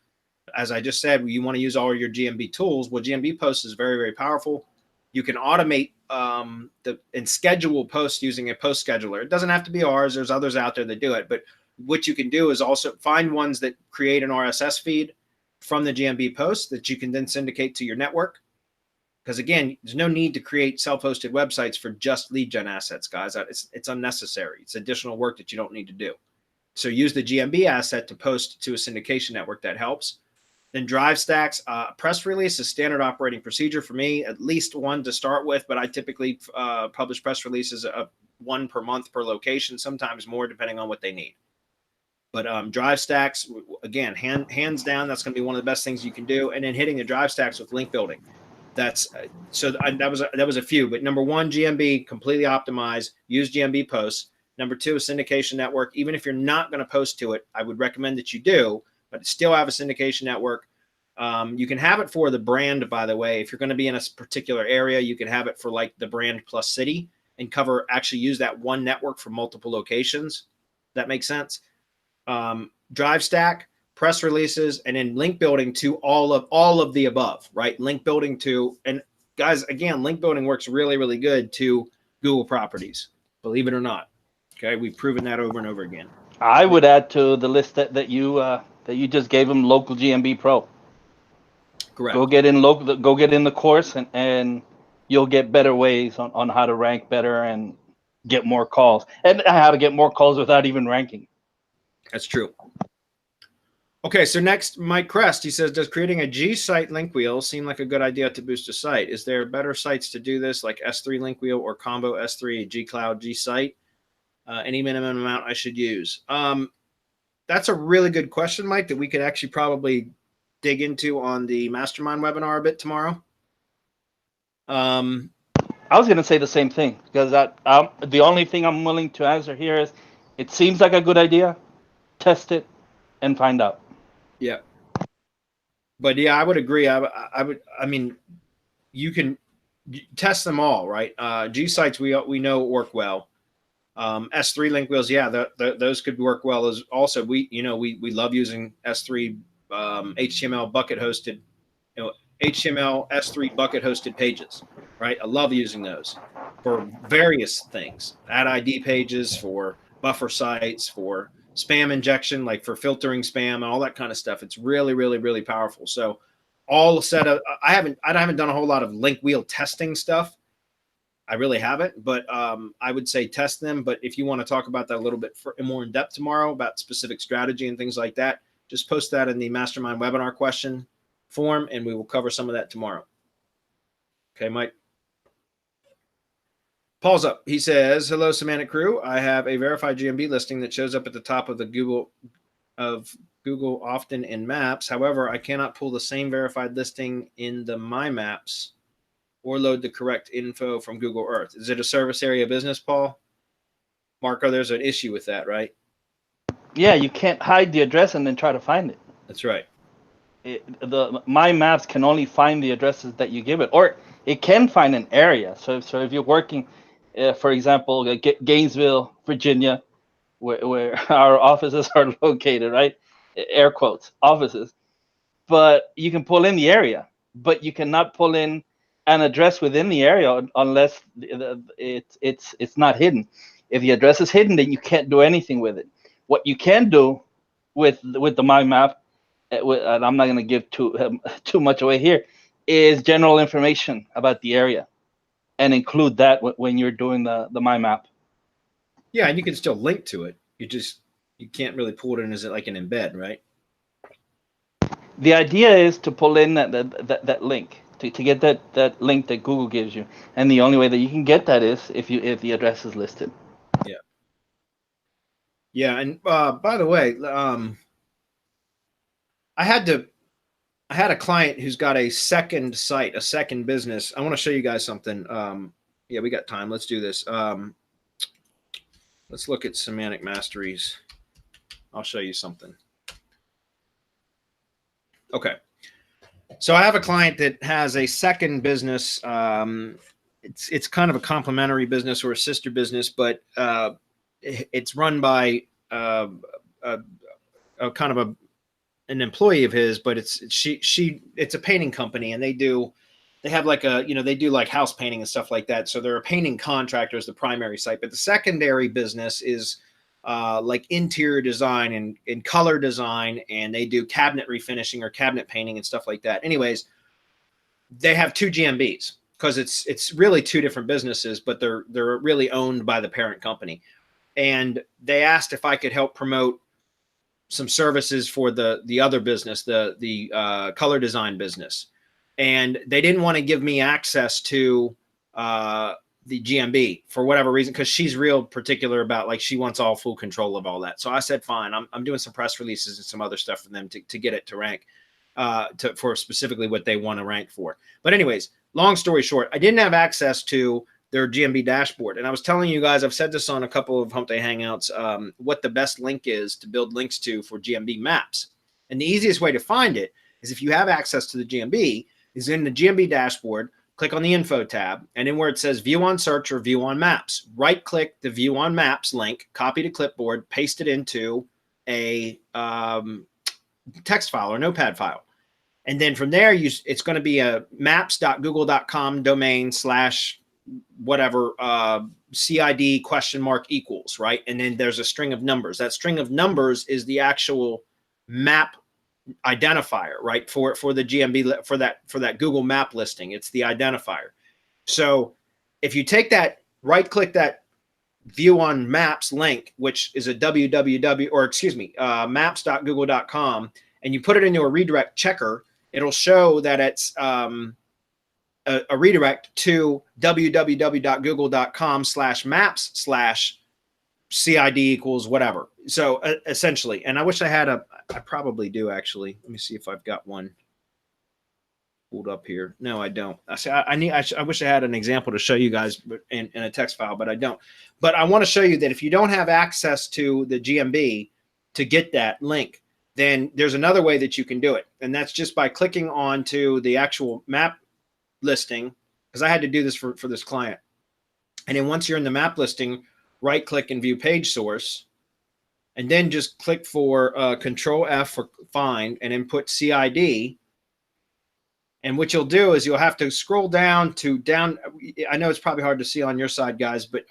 As I just said, you want to use all your GMB tools. Well, GMB posts is very, very powerful. You can automate and schedule posts using a post scheduler. It doesn't have to be ours. There's others out there that do it. But what you can do is also find ones that create an RSS feed from the GMB post that you can then syndicate to your network. Because again, there's no need to create self-hosted websites for just lead gen assets, guys. It's unnecessary. It's additional work that you don't need to do. So use the GMB asset to post to a syndication network. That helps. Then drive stacks. Press release is standard operating procedure for me, at least 1 to start with, but I typically publish press releases of 1 per month per location, sometimes more depending on what they need. But drive stacks, again, hands down, that's going to be one of the best things you can do. And then hitting the drive stacks with link building. That's so that was a few, but number 1, GMB, completely optimized, use GMB posts. Number 2, a syndication network. Even if you're not going to post to it, I would recommend that you do, but still have a syndication network. You can have it for the brand, by the way. If you're going to be in a particular area, you can have it for like the brand plus city and actually use that one network for multiple locations. That makes sense. Drive stack, press releases, and then link building to all of the above, right? Link building to, and guys, again, link building works really, really good to Google properties, believe it or not. Okay, we've proven that over and over again. I would add to the list that you just gave them local GMB Pro. Correct. Go get in the course and you'll get better ways on how to rank better and get more calls, and how to get more calls without even ranking. That's true. Okay, so next, Mike Crest, he says, does creating a G site link wheel seem like a good idea to boost a site? Is there better sites to do this, like S3 link wheel or combo S3, G Cloud, G site? Any minimum amount I should use? That's a really good question, Mike, that we could actually probably dig into on the mastermind webinar a bit tomorrow. I was going to say the same thing, because the only thing I'm willing to answer here is it seems like a good idea. Test it and find out. Yeah. But yeah, I would agree. I mean, you can test them all, right? G sites we know work well. S3 link wheels, yeah, those could work well as also. We love using S3 HTML bucket hosted, HTML S3 bucket hosted pages, right? I love using those for various things. Add ID pages, for buffer sites, for spam injection, like for filtering spam and all that kind of stuff. It's really, really, really powerful. So all set up, I haven't done a whole lot of link wheel testing stuff. I really haven't, but I would say test them. But if you want to talk about that a little bit more in depth tomorrow about specific strategy and things like that, just post that in the mastermind webinar question form, and we will cover some of that tomorrow. Okay, Mike. Paul's up. He says, hello, Semantic crew. I have a verified GMB listing that shows up at the top of the Google often in Maps. However, I cannot pull the same verified listing in the My Maps or load the correct info from Google Earth. Is it a service area business, Paul? Marco, there's an issue with that, right? Yeah, you can't hide the address and then try to find it. That's right. The My Maps can only find the addresses that you give it, or it can find an area. So if you're working, for example, Gainesville, Virginia, where our offices are located, right? Air quotes, offices. But you can pull in the area, but you cannot pull in an address within the area unless it's not hidden. If the address is hidden, then you can't do anything with it. What you can do with the My Map, and I'm not going to give too much away here, is general information about the area, and include that when you're doing the My Map. Yeah, and you can still link to it. You can't really pull it in as like an embed, right? The idea is to pull in that link, to get that link that Google gives you, and the only way that you can get that is if the address is listed. Yeah. Yeah, and by the way, I had a client who's got a second site, a second business. I want to show you guys something. Yeah, we got time. Let's do this. Let's look at Semantic Masteries. I'll show you something. Okay. So I have a client that has a second business. It's kind of a complementary business or a sister business, but it's run by a kind of an employee of his, but it's a painting company, and they have like they do like house painting and stuff like that. So they're a painting contractor as the primary site, but the secondary business is like interior design and color design, and they do cabinet refinishing or cabinet painting and stuff like that. Anyways, they have 2 GMBs because it's really 2 different businesses, but they're really owned by the parent company. And they asked if I could help promote some services for the other business, the color design business. And they didn't want to give me access to the GMB for whatever reason, because she's real particular about, like, she wants all full control of all that. So I said, fine, I'm doing some press releases and some other stuff for them to get it to rank for specifically what they want to rank for. But anyways, long story short, I didn't have access to their GMB dashboard. And I was telling you guys, I've said this on a couple of Hump Day Hangouts, what the best link is to build links to for GMB maps. And the easiest way to find it is if you have access to the GMB, is in the GMB dashboard, click on the info tab, and then where it says view on search or view on maps, right click the view on maps link, copy to clipboard, paste it into a text file or notepad file. And then from there, it's going to be a maps.google.com domain / whatever CID $equals, right? And then there's a string of numbers. That string of numbers is the actual map identifier, right? For the GMB, for that Google map listing, it's the identifier. So if you take that, right click that view on maps link, which is a maps.google.com, and you put it into a redirect checker, it'll show that it's a redirect to www.google.com/maps/CID equals whatever. So essentially, and I wish I had I probably do actually. Let me see if I've got one pulled up here. No, I don't. I wish I had an example to show you guys in a text file, but I don't. But I want to show you that if you don't have access to the GMB to get that link, then there's another way that you can do it. And that's just by clicking onto the actual map listing, because I had to do this for this client. And then once you're in the map listing, right click and view page source, and then just click for Control F for find, and then put CID. And what you'll do is you'll have to scroll down. I know it's probably hard to see on your side, guys, but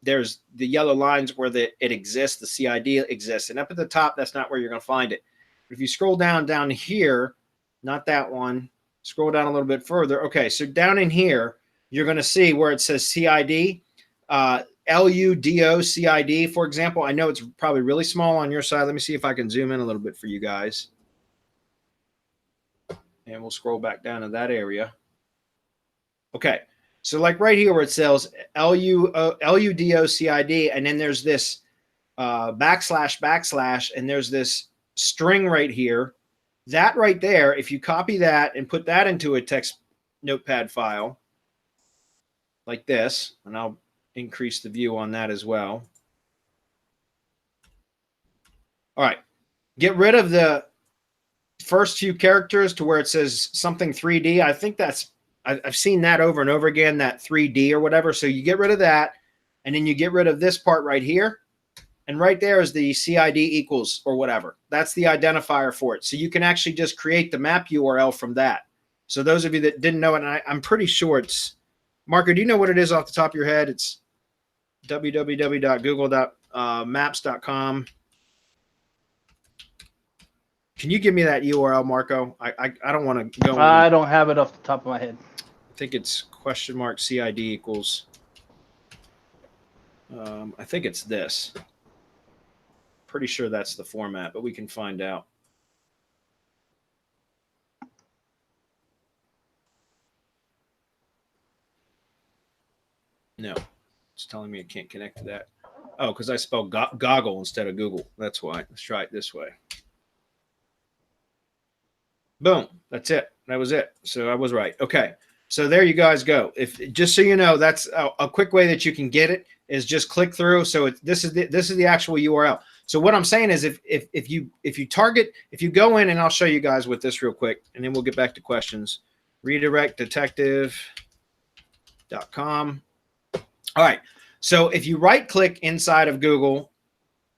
there's the yellow lines where it exists, the CID exists. And up at the top, that's not where you're going to find it. But if you scroll down here, not that one, scroll down a little bit further. Okay, so down in here, you're going to see where it says CID. LUDOCID, for example. I know it's probably really small on your side. Let me see if I can zoom in a little bit for you guys. And we'll scroll back down to that area. Okay. So like right here where it says LUDOCID, and then there's this //, and there's this string right here. That right there, if you copy that and put that into a text notepad file like this, and I'll increase the view on that as well. All right. Get rid of the first few characters to where it says something 3D. I think I've seen that over and over again, that 3D or whatever. So you get rid of that, and then you get rid of this part right here. And right there is the CID equals or whatever. That's the identifier for it. So you can actually just create the map URL from that. So those of you that didn't know it, and I'm pretty sure it's, Marco, do you know what it is off the top of your head? It's www.google.maps.com. Can you give me that URL, Marco? I don't want to go. I don't have it off the top of my head. I think it's $CID equals. I think it's this. Pretty sure that's the format, but we can find out. No, it's telling me I can't connect to that. Oh, because I spelled goggle instead of Google. That's why. Let's try it this way. Boom. That's it. That was it. So I was right. Okay. So there you guys go. If just so you know, that's a quick way that you can get it is just click through. So this is the actual URL. So what I'm saying is if you go in, and I'll show you guys with this real quick, and then we'll get back to questions. Redirectdetective.com. All right. So if you right click inside of Google,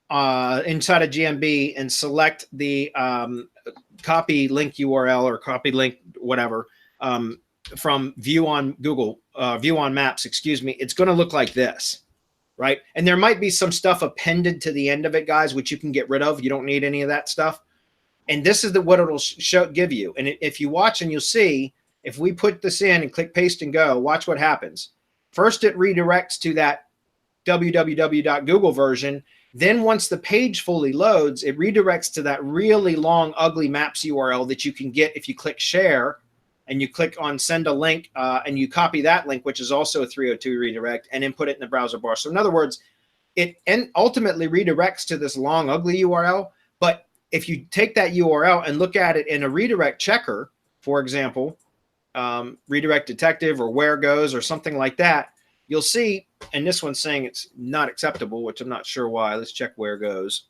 inside of GMB, and select the copy link URL or copy link, whatever, from view on Google, view on Maps, excuse me, it's going to look like this, right? And there might be some stuff appended to the end of it, guys, which you can get rid of. You don't need any of that stuff. And this is what it'll give you. And if you watch, and you'll see, if we put this in and click paste and go, watch what happens. First, it redirects to that www.google version. Then once the page fully loads, it redirects to that really long, ugly Maps URL that you can get if you click share and you click on send a link and you copy that link, which is also a 302 redirect, and then put it in the browser bar. So in other words, it ultimately redirects to this long, ugly URL. But if you take that URL and look at it in a redirect checker, for example, redirect detective or where goes or something like that, you'll see, and this one's saying it's not acceptable, which I'm not sure why. Let's check where goes.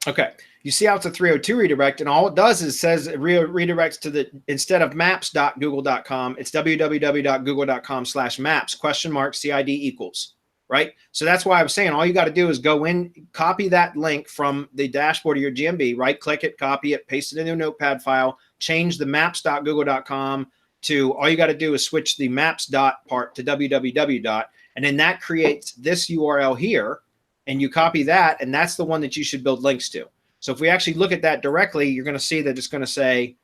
Okay, you see how it's a 302 redirect, and all it does is says it redirects to the, instead of maps.google.com, it's www.google.com/maps $CID equals. Right? So that's why I was saying all you got to do is go in, copy that link from the dashboard of your GMB, right click it, copy it, paste it into a notepad file, change the maps.google.com to, all you got to do is switch the maps part to www. And then that creates this URL here, and you copy that, and that's the one that you should build links to. So if we actually look at that directly, you're going to see that it's going to say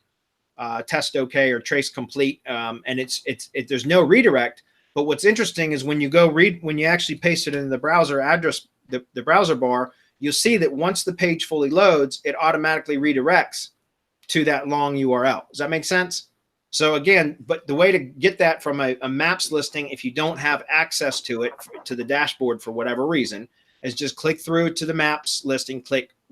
test okay or trace complete, and there's no redirect. But what's interesting is when you when you actually paste it in the browser address, the browser bar, you'll see that once the page fully loads, it automatically redirects to that long URL. Does that make sense? So again, but the way to get that from a Maps listing, if you don't have access to it, to the dashboard for whatever reason, is just click through to the Maps listing,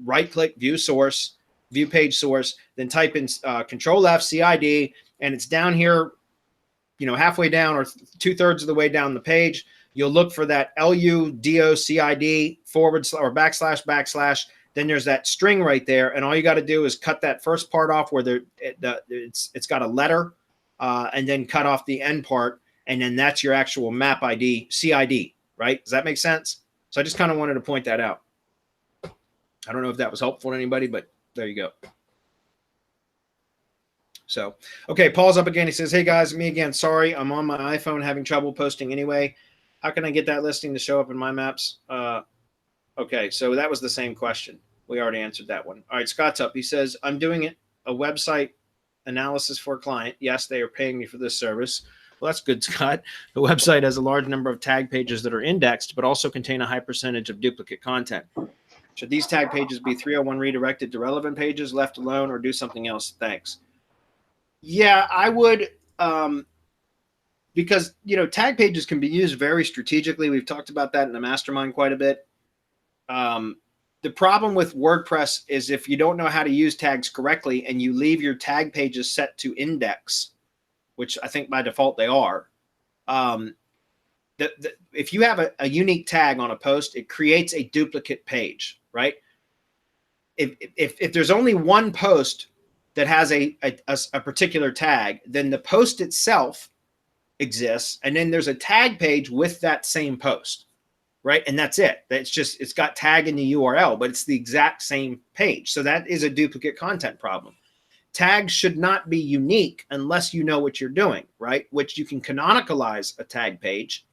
right click, view source, view page source, then type in Control F, CID, and it's down here, halfway down or 2/3 of the way down the page. You'll look for that LUDOCID // Then there's that string right there, and all you got to do is cut that first part off where it's got a letter, and then cut off the end part, and then that's your actual map ID CID. Right? Does that make sense? So I just kind of wanted to point that out. I don't know if that was helpful to anybody, but there you go. So, okay, Paul's up again. He says, hey, guys, me again. Sorry, I'm on my iPhone having trouble posting anyway. How can I get that listing to show up in my maps? Okay, so that was the same question. We already answered that one. All right, Scott's up. He says, I'm doing it a website analysis for a client. Yes, they are paying me for this service. Well, that's good, Scott. The website has a large number of tag pages that are indexed, but also contain a high percentage of duplicate content. Should these tag pages be 301 redirected to relevant pages, left alone, or do something else? Thanks. Yeah, I would, because, you know, tag pages can be used very strategically. We've talked about that in the mastermind quite a bit. The problem with WordPress is if you don't know how to use tags correctly and you leave your tag pages set to index, which I think by default they are, if you have a unique tag on a post, it creates a duplicate page, right? If there's only one post that has a particular tag, then the post itself exists, and then there's a tag page with that same post, right? And that's it. It's got tag in the URL, but it's the exact same page. So that is a duplicate content problem. Tags should not be unique unless you know what you're doing, right? Which you can canonicalize a tag page.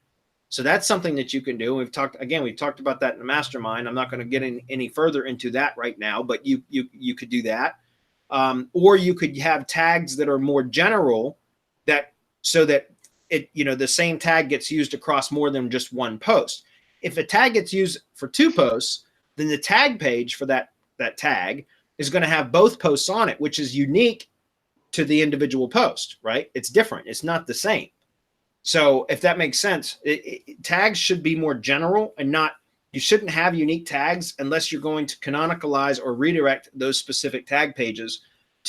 So that's something that you can do. We've talked about that in the mastermind. I'm not going to get any further into that right now, but you could do that. Or you could have tags that are more general, so that the same tag gets used across more than just one post. If a tag gets used for 2 posts, then the tag page for that tag is going to have both posts on it, which is unique to the individual post, right? It's different. It's not the same. So if that makes sense, tags should be more general and you shouldn't have unique tags unless you're going to canonicalize or redirect those specific tag pages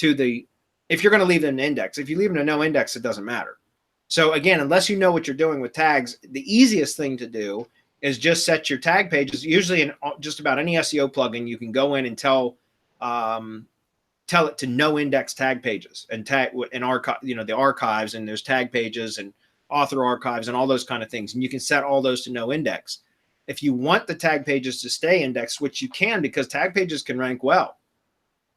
if you're going to leave them in index. If you leave them to no index, it doesn't matter. So again, unless you know what you're doing with tags, the easiest thing to do is just set your tag pages. Usually in just about any SEO plugin, you can go in and tell it to no index tag pages and tag in archive, the archives, and there's tag pages and author archives and all those kind of things. And you can set all those to no index. If you want the tag pages to stay indexed, which you can because tag pages can rank well,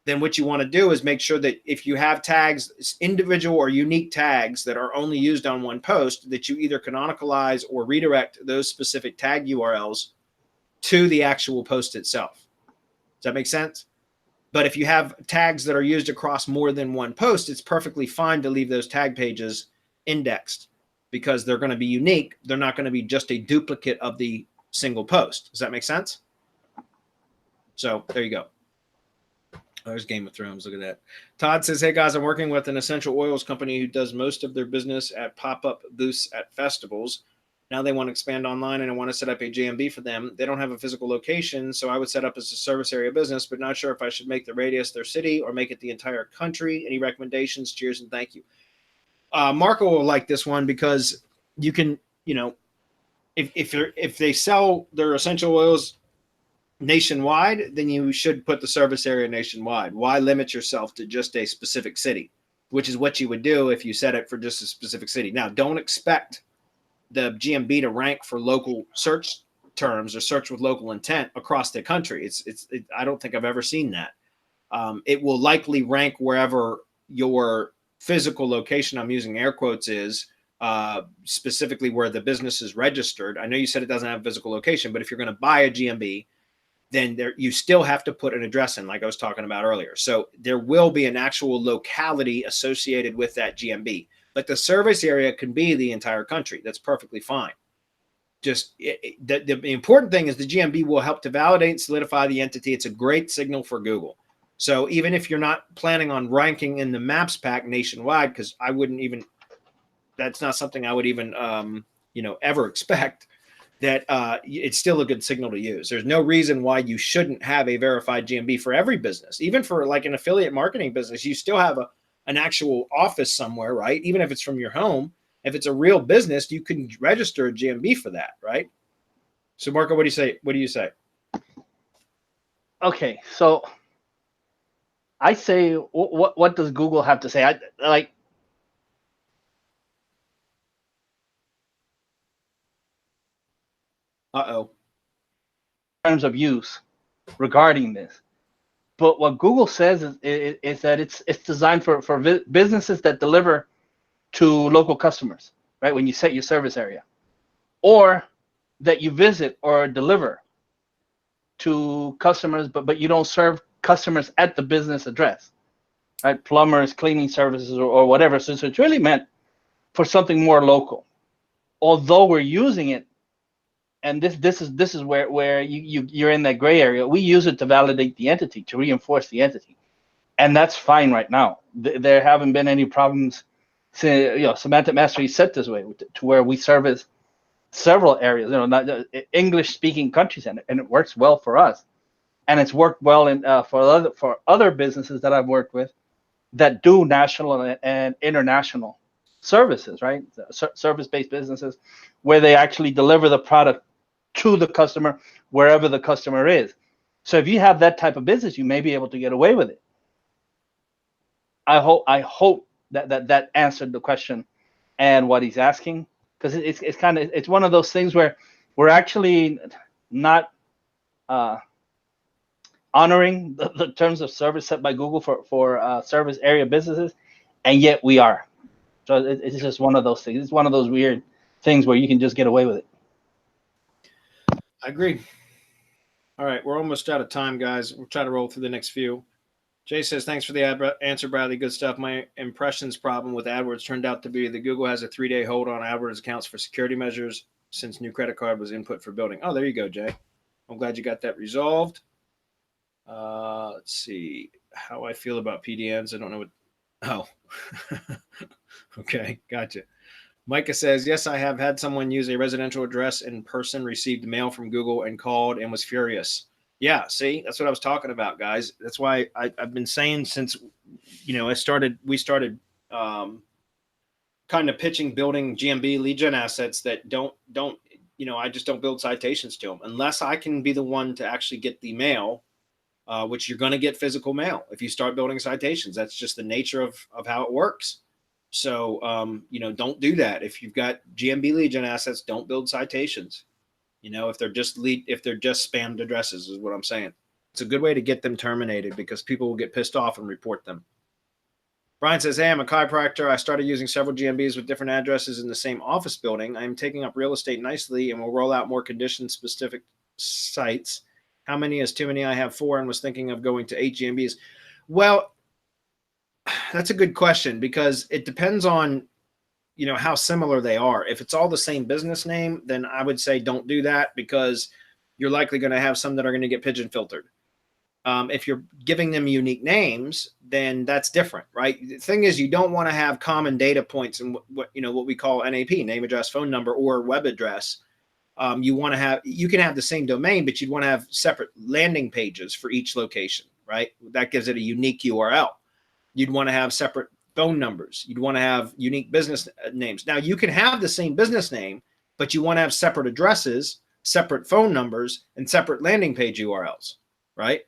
then what you want to do is make sure that if you have tags, individual or unique tags that are only used on one post, that you either canonicalize or redirect those specific tag URLs to the actual post itself. Does that make sense? But if you have tags that are used across more than one post, it's perfectly fine to leave those tag pages indexed because they're going to be unique. They're not going to be just a duplicate of the single post. Does that make sense? So there you go. There's Game of Thrones. Look at that. Todd says, hey, guys, I'm working with an essential oils company who does most of their business at pop-up booths at festivals. Now they want to expand online and I want to set up a GMB for them. They don't have a physical location, so I would set up as a service area business, but not sure if I should make the radius their city or make it the entire country. Any recommendations? Cheers and thank you. Marco will like this one because you can, if they sell their essential oils nationwide, then you should put the service area nationwide. Why limit yourself to just a specific city, which is what you would do if you set it for just a specific city. Now, don't expect the GMB to rank for local search terms or search with local intent across the country. I don't think I've ever seen that. It will likely rank wherever your physical location, I'm using air quotes, is, specifically where the business is registered. I know you said it doesn't have a physical location, but if you're going to buy a GMB, then you still have to put an address in, like I was talking about earlier. So there will be an actual locality associated with that GMB, but the service area can be the entire country. That's perfectly fine. Just the important thing is the GMB will help to validate and solidify the entity. It's a great signal for Google. So even if you're not planning on ranking in the maps pack nationwide, because that's not something I would even, ever expect, that it's still a good signal to use. There's no reason why you shouldn't have a verified GMB for every business. Even for like an affiliate marketing business, you still have an actual office somewhere, right? Even if it's from your home, if it's a real business, you can register a GMB for that, right? So Marco, what do you say? What do you say? Okay, so I say, what does Google have to say? Uh-oh. Terms of use regarding this. But what Google says is that it's designed for businesses that deliver to local customers, right? When you set your service area, or that you visit or deliver to customers, but you don't serve customers at the business address. right? Plumbers, cleaning services, or whatever. So it's really meant for something more local. Although we're using it, and this is where you're in that gray area. We use it to validate the entity, to reinforce the entity, and that's fine right now. There haven't been any problems. Semantic Mastery is set this way to where we service several areas, not English-speaking countries, and it works well for us, and it's worked well for other businesses that I've worked with that do national and international services, right? Service-based businesses where they actually deliver the product to the customer wherever the customer is. So if you have that type of business, you may be able to get away with it. I hope that answered the question and what he's asking, because it's one of those things where we're actually not honoring the terms of service set by Google for service area businesses, and yet we are. So it's just one of those things. It's one of those weird things where you can just get away with it. I agree. All right, we're almost out of time, guys. We'll try to roll through the next few. Jay says, thanks for the answer, Bradley. Good stuff. My impressions problem with AdWords turned out to be that Google has a 3-day hold on AdWords accounts for security measures since new credit card was input for building. Oh, there you go, Jay. I'm glad you got that resolved. Let's see how I feel about PDNs. I don't know what. Oh, okay. Gotcha. Micah says, yes, I have had someone use a residential address in person, received mail from Google and called and was furious. Yeah, see, that's what I was talking about, guys. That's why I've been saying since, we started kind of pitching, building GMB lead gen assets that don't, I just don't build citations to them unless I can be the one to actually get the mail, which you're going to get physical mail if you start building citations. That's just the nature of how it works. So, don't do that. If you've got GMB lead gen assets, don't build citations. If they're just spammed addresses is what I'm saying. It's a good way to get them terminated because people will get pissed off and report them. Brian says, hey, I'm a chiropractor. I started using several GMBs with different addresses in the same office building. I'm taking up real estate nicely and will roll out more condition-specific sites. How many is too many? I have 4 and was thinking of going to 8 GMBs. Well, that's a good question because it depends on how similar they are. If it's all the same business name, then I would say don't do that because you're likely going to have some that are going to get pigeon filtered. If you're giving them unique names, then that's different, right? The thing is, you don't want to have common data points and what we call NAP, name, address, phone number, or web address. You can have the same domain, but you'd want to have separate landing pages for each location, right? That gives it a unique URL. You'd want to have separate phone numbers. You'd want to have unique business names. Now you can have the same business name, but you want to have separate addresses, separate phone numbers, and separate landing page URLs, right?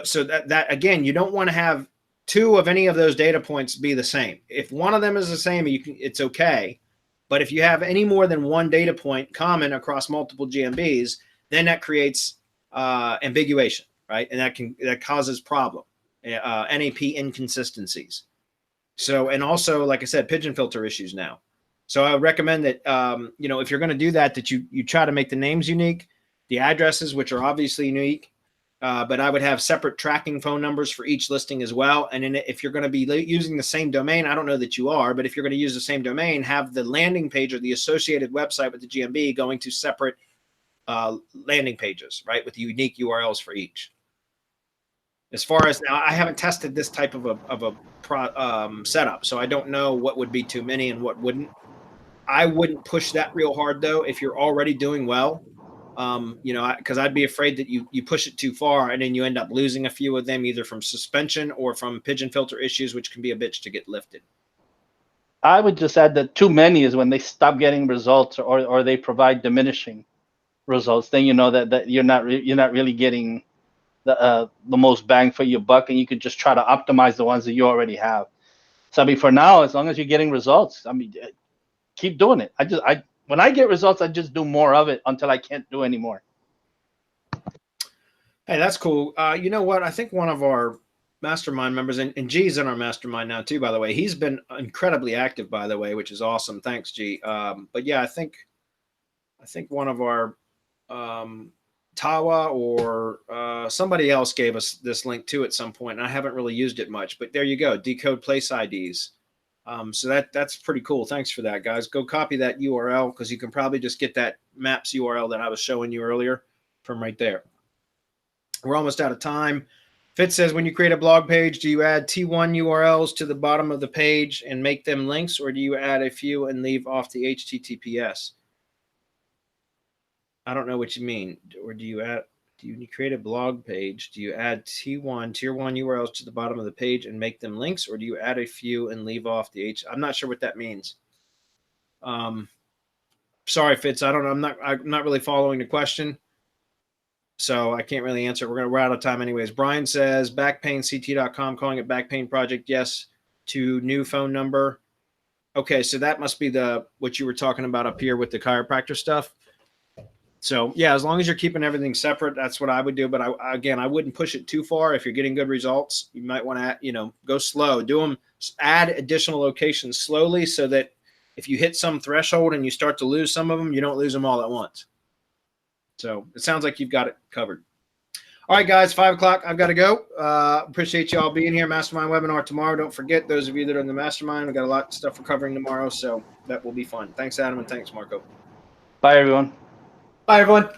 So that again, you don't want to have 2 of any of those data points be the same. If one of them is the same, it's okay. But if you have any more than 1 data point common across multiple GMBs, then that creates ambiguation, right? And that causes problem, NAP inconsistencies. So, and also, like I said, pigeon filter issues now. So I would recommend that, if you're going to do that, that you try to make the names unique, the addresses, which are obviously unique, but I would have separate tracking phone numbers for each listing as well. And then if you're going to be using the same domain, I don't know that you are, but if you're going to use the same domain, have the landing page or the associated website with the GMB going to separate landing pages, right, with unique URLs for each. As far as now, I haven't tested this type of a setup, so I don't know what would be too many and what wouldn't. I wouldn't push that real hard though if you're already doing well, because I'd be afraid that you push it too far and then you end up losing a few of them either from suspension or from pigeon filter issues, which can be a bitch to get lifted. I would just add that too many is when they stop getting results or they provide diminishing results. Then that you're not really getting the most bang for your buck, and you could just try to optimize the ones that you already have. So for now, as long as you're getting results, keep doing it. When I get results, I just do more of it until I can't do anymore. Hey, that's cool. You know what? I think one of our mastermind members, and G's in our mastermind now too, by the way. He's been incredibly active, by the way, which is awesome. Thanks, G. But yeah, I think one of our Tawa or somebody else gave us this link too at some point, and I haven't really used it much, but there you go. Decode place IDs. So that's pretty cool. Thanks for that, guys. Go copy that URL because you can probably just get that maps URL that I was showing you earlier from right there. We're almost out of time. Fitz says, when you create a blog page, do you add T1 URLs to the bottom of the page and make them links, or do you add a few and leave off the HTTPS? I don't know what you mean. Or do you create a blog page? Do you add tier one URLs to the bottom of the page and make them links, or do you add a few and leave off the H? I'm not sure what that means. Sorry, Fitz. I don't know. I'm not really following the question, so I can't really answer. We're out of time anyways. Brian says backpainct.com, calling it Backpain Project. Yes, to new phone number. Okay, so that must be what you were talking about up here with the chiropractor stuff. So yeah, as long as you're keeping everything separate, that's what I would do. But I wouldn't push it too far. If you're getting good results, you might want to, go slow. Add additional locations slowly so that if you hit some threshold and you start to lose some of them, you don't lose them all at once. So it sounds like you've got it covered. All right, guys, 5 o'clock. I've got to go. Appreciate you all being here. Mastermind webinar tomorrow. Don't forget, those of you that are in the mastermind, we've got a lot of stuff we're covering tomorrow. So that will be fun. Thanks, Adam, and thanks, Marco. Bye, everyone. Bye, everyone.